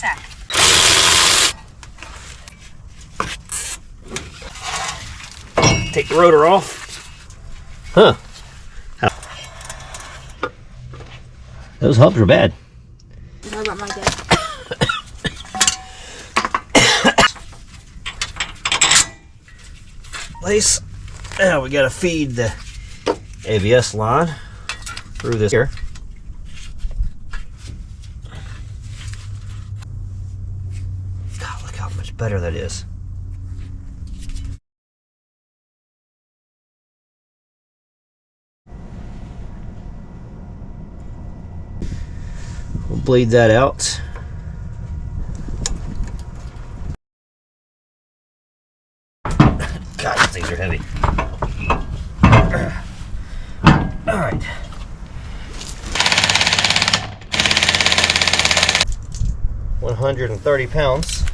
sec. Take the rotor off. Huh. Those hubs are bad. How about my dad? Place. Now we gotta feed the ABS line through this here. God, look how much better that is. We'll bleed that out. God, these things are heavy. All right. £130.